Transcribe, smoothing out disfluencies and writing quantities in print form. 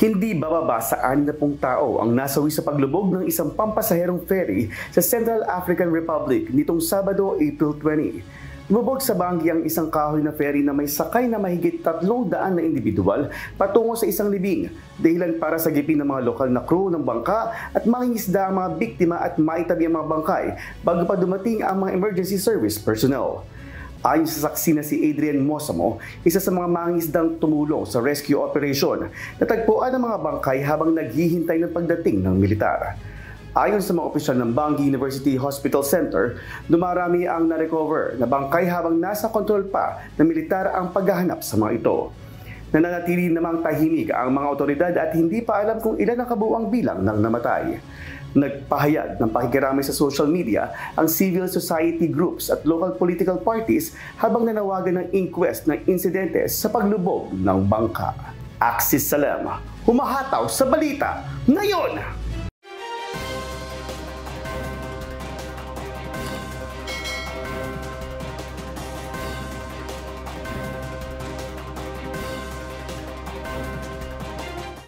Hindi bababa sa 60 tao ang nasawi sa paglubog ng isang pampasaherong ferry sa Central African Republic nitong Sabado, April 20. Lumubog sa Banggi ang isang kahoy na ferry na may sakay na mahigit 300 na individual patungo sa isang libing, dahilan para sagipin ng mga lokal na crew ng bangka at mangingisda ang mga biktima at maitabi ang mga bangkay bago pa dumating ang mga emergency service personnel. Ayon sa saksi na si Adrian Mosamo, isa sa mga mangingisdang tumulong sa rescue operation, natagpuan ang mga bangkay habang naghihintay ng pagdating ng militar. Ayon sa mga opisyal ng Banggi University Hospital Center, dumarami ang na-recover na bangkay habang nasa kontrol pa ng militar ang paghahanap sa mga ito. Nananatili namang tahimik ang mga otoridad at hindi pa alam kung ilan ang kabuuang bilang ng namatay. Nagpahayag ng pakikiramay sa social media ang civil society groups at local political parties habang nanawagan ng inquest ng insidente sa paglubog ng bangka. Axis Salem, humahataw sa balita ngayon!